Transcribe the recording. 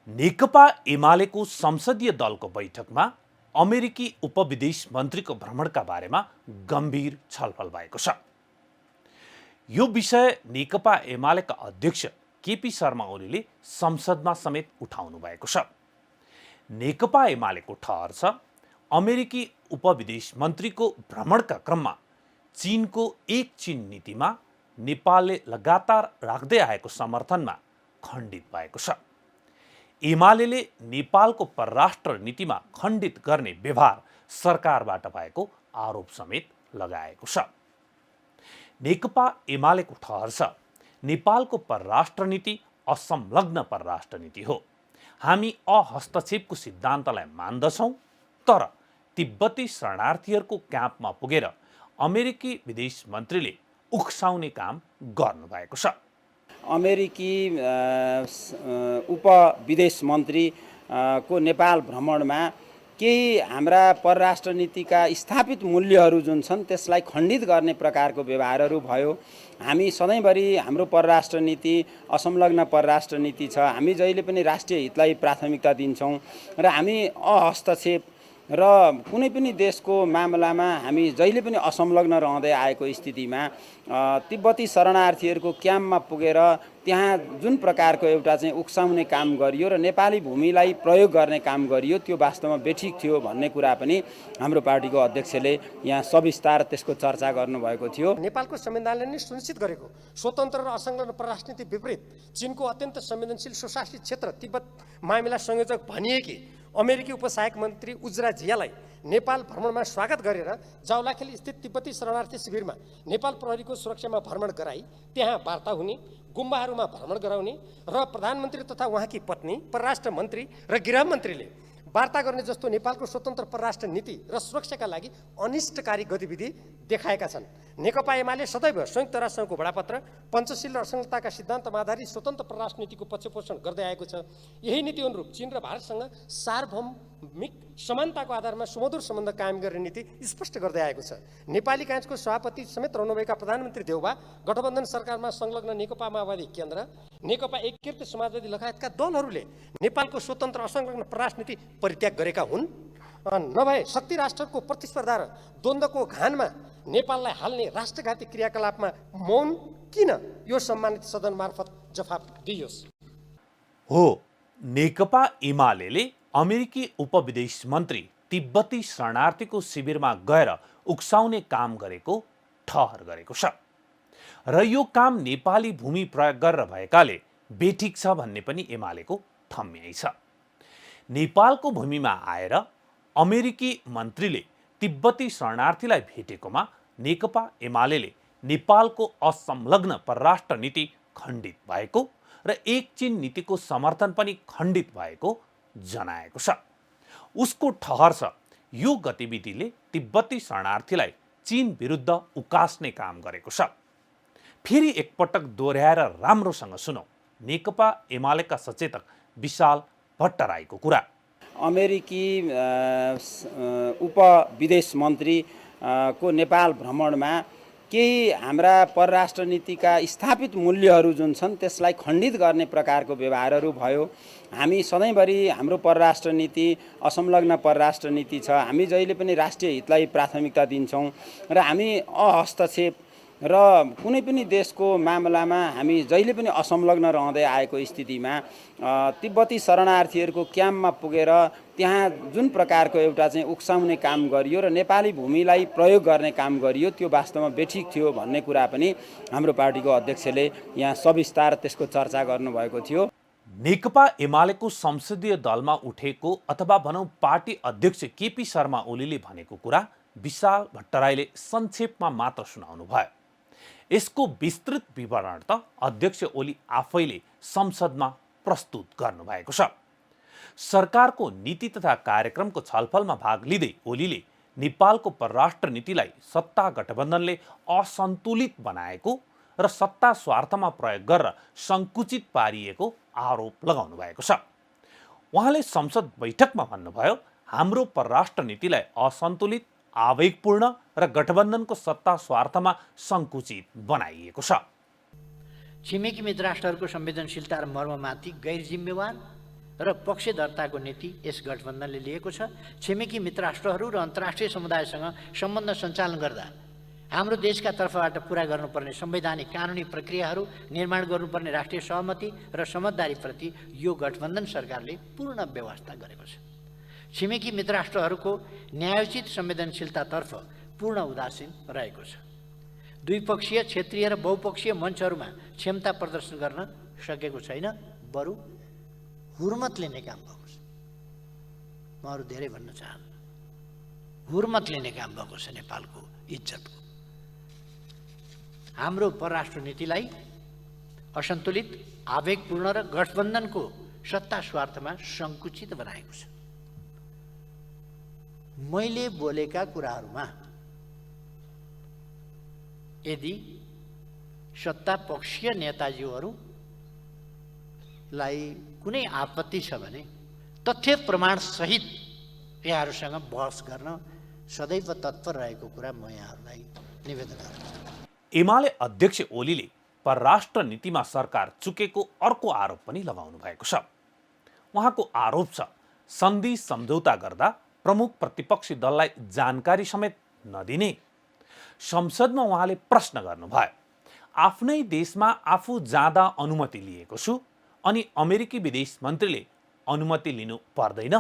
नेकपा एमालेको संसदीय दलको बैठकमा अमेरिकी उपविदेश मन्त्रीको भ्रमणका बारेमा गम्भीर छलफल भएको छ। यो विषय नेकपा एमालेका अध्यक्ष केपी शर्मा ओलीले संसदमा समेत उठाउनु भएको छ। नेकपा एमालेको ठहर छ, अमेरिकी उपविदेश मन्त्रीको भ्रमणका क्रममा चीनको एक चीन नीतिमा नेपालले लगातार राख्दै आएको समर्थनमा खण्डित भएको छ। एमालेले नेपालको परराष्ट्र नीतिमा खण्डित गर्ने व्यवहार सरकारबाट भएको आरोप समेत लगाएको छ। नेकपा एमालेको ठहर छ, नेपालको परराष्ट्र नीति असंलग्न परराष्ट्र नीति हो। हामी अहस्तक्षेपको सिद्धान्तलाई मान्दछौँ, तर तिब्बती शरणार्थीहरूको क्याम्पमा पुगेर अमेरिकी विदेश मन्त्रीले उक्साउने काम गर्नुभएको छ। अमेरिकी उप विदेश मन्त्री को नेपाल भ्रमणमा केही हाम्रा परराष्ट्र नीतिका स्थापित मूल्यहरू जुन छन् त्यसलाई खण्डित गर्ने प्रकारको व्यवहारहरू भयो। हामी सधैँभरि हाम्रो परराष्ट्र नीति असंलग्न परराष्ट्र नीति छ। हामी जहिले पनि राष्ट्रिय हितलाई प्राथमिकता दिन्छौँ र हामी अहस्तक्षेप र कुनै पनि देशको मामलामा हामी जहिले पनि असंलग्न रहँदै आएको स्थितिमा तिब्बती शरणार्थीहरूको क्याम्पमा पुगेर त्यहाँ जुन प्रकारको एउटा चाहिँ उक्साउने काम गरियो र नेपाली भूमिलाई प्रयोग गर्ने काम गरियो त्यो वास्तवमा बेठिक थियो भन्ने कुरा पनि हाम्रो पार्टीको अध्यक्षले यहाँ सविस्तार त्यसको चर्चा गर्नुभएको थियो। नेपालको संविधानले नै सुनिश्चित गरेको स्वतन्त्र र असंलग्न परराष्ट्र नीति विपरीत चीनको अत्यन्त संवेदनशील स्वशासित क्षेत्र तिब्बत मामिला संयोजक भनिएकी अमेरिकी उपसहायक मन्त्री उज्रा जियालाई नेपाल भ्रमणमा स्वागत गरेर जावलाखेल स्थित तिब्बती शरणार्थी शिविरमा नेपाल प्रहरीको सुरक्षामा भ्रमण गराई त्यहाँ वार्ता हुने, गुम्बाहरूमा भ्रमण गराउने र प्रधानमन्त्री तथा उहाँकी पत्नी, परराष्ट्र मन्त्री र गृहमन्त्रीले वार्ता गर्ने जस्तो नेपालको स्वतन्त्र परराष्ट्र नीति र सुरक्षाका लागि अनिष्टकारी गतिविधि देखाएका छन्। नेकपा एमाले सदैव संयुक्त राष्ट्रसङ्घको बडापत्र, पञ्चशील र असंलग्नताका सिद्धान्तमा आधारित स्वतन्त्र परराष्ट्र नीतिको पक्षपोषण गर्दै आएको छ। यही नीति अनुरूप चीन र भारतसँग सार्वभौमिक समानताको आधारमा सुमधुर सम्बन्ध कायम गर्ने नीति स्पष्ट गर्दै आएको छ। नेपाली काङ्ग्रेसको सभापति समेत रहनुभएका प्रधानमन्त्री देउबा गठबन्धन सरकारमा संलग्न नेकपा माओवादी केन्द्र, नेकपा एकीकृत समाजवादी लगायतका दलहरूले नेपालको स्वतन्त्र असंलग्न परराष्ट्र नीति परित्याग गरेका हुन्। नभए शक्ति राष्ट्रको प्रतिस्पर्धा र द्वन्द्वको घानमा नेपाललाई हाल्ने राष्ट्रघाती क्रियाकलापमा मौन किन, यो सम्मानित सदन मार्फत जवाफ दिइयोस्। हो, नेकपा एमालेले अमेरिकी उपविदेश मन्त्री तिब्बती शरणार्थीको शिविरमा गएर उक्साउने काम गरेको ठहर गरेको छ र यो काम नेपाली भूमि प्रयोग गरेर भएकाले बेठिक छ भन्ने पनि एमालेको ठम्याइ छ। नेपालको भूमिमा आएर अमेरिकी मन्त्रीले तिब्बती शरणार्थीलाई भेटेकोमा नेकपा एमालेले नेपालको असंलग्न परराष्ट्र नीति खण्डित भएको र एक चीन नीतिको समर्थन पनि खण्डित भएको जनाएको छ। उसको ठहर छ, यो गतिविधिले तिब्बती शरणार्थीलाई चीन विरुद्ध उकास्ने काम गरेको छ। फेरि एकपटक दोहोऱ्याएर राम्रोसँग सुनौ नेकपा एमालेका सचेतक विशाल भट्टराईको कुरा। अमेरिकी उप विदेश मन्त्री को नेपाल भ्रमणमा केही हाम्रा परराष्ट्र नीतिका स्थापित मूल्यहरू जुन छन् त्यसलाई खण्डित गर्ने प्रकारको व्यवहारहरू भयो। हामी सधैँभरि हाम्रो परराष्ट्र नीति असंलग्न परराष्ट्र नीति छ। हामी जहिले पनि राष्ट्रिय हितलाई प्राथमिकता दिन्छौँ र हामी अहस्तक्षेप र कुनै पनि देशको मामलामा हामी जहिले पनि असंलग्न रहँदै आएको स्थितिमा तिब्बती शरणार्थीहरूको क्याम्पमा पुगेर त्यहाँ जुन प्रकारको एउटा चाहिँ उक्साउने काम गरियो र नेपाली भूमिलाई प्रयोग गर्ने काम गरियो त्यो वास्तवमा बेठिक थियो भन्ने कुरा पनि हाम्रो पार्टीको अध्यक्षले यहाँ सविस्तार त्यसको चर्चा गर्नुभएको थियो। नेकपा एमालेको संसदीय दलमा उठेको अथवा भनौँ पार्टी अध्यक्ष केपी शर्मा ओलीले भनेको कुरा विशाल भट्टराईले संक्षेपमा मात्र सुनाउनु भयो। यसको विस्तृत विवरण त अध्यक्ष ओली आफैले संसदमा प्रस्तुत गर्नुभएको छ। सरकारको नीति तथा कार्यक्रमको छलफलमा भाग लिँदै ओलीले नेपालको परराष्ट्र नीतिलाई सत्ता गठबन्धनले असन्तुलित बनाएको र सत्ता स्वार्थमा प्रयोग गरेर सङ्कुचित पारिएको आरोप लगाउनु भएको छ। उहाँले संसद बैठकमा भन्नुभयो, हाम्रो परराष्ट्र नीतिलाई असन्तुलित, आवेगपूर्ण र गठबन्धनको सत्ता स्वार्थमा सङ्कुचित बनाइएको छ। छिमेकी मित्र राष्ट्रहरूको संवेदनशीलता र मर्ममाथि गैर जिम्मेवार र पक्षधरताको नीति यस गठबन्धनले लिएको छ। छिमेकी मित्र राष्ट्रहरू र अन्तर्राष्ट्रिय समुदायसँग सम्बन्ध सञ्चालन गर्दा हाम्रो देशका तर्फबाट पुरा गर्नुपर्ने संवैधानिक कानुनी प्रक्रियाहरू निर्माण गर्नुपर्ने राष्ट्रिय सहमति र समझदारीप्रति यो गठबन्धन सरकारले पूर्ण व्यवस्था गरेको छ। छिमेकी मित्र राष्ट्रहरूको न्यायोचित संवेदनशीलतातर्फ पूर्ण उदासीन रहेको छ। द्विपक्षीय, क्षेत्रीय र बहुपक्षीय मञ्चहरूमा क्षमता प्रदर्शन गर्न सकेको छैन, बरु हुर्मत लिने काम भएको छ। म अरू धेरै भन्न चाहन्न, हुर्मत लिने काम भएको छ नेपालको इज्जतको। हाम्रो परराष्ट्र नीतिलाई असन्तुलित, आवेगपूर्ण र गठबन्धनको सत्ता स्वार्थमा सङ्कुचित बनाएको छ। मैले बोलेका कुराहरूमा यदि सत्तापक्षीय नेताजीहरूलाई कुनै आपत्ति छ भने तथ्य प्रमाण सहित यहाँहरूसँग बहस गर्न सदैव तत्पर रहेको कुरा म यहाँहरूलाई निवेदन गर्छु। एमाले अध्यक्ष ओलीले परराष्ट्र नीतिमा सरकार चुकेको अर्को आरोप पनि लगाउनु भएको छ। उहाँको आरोप छ सन्धि सम्झौता गर्दा प्रमुख प्रतिपक्षी दललाई जानकारी समेत नदिने। संसदमा उहाँले प्रश्न गर्नुभयो, आफ्नै देशमा आफू जाँदा अनुमति लिएको छु अनि अमेरिकी विदेश मन्त्रीले अनुमति लिनु पर्दैन?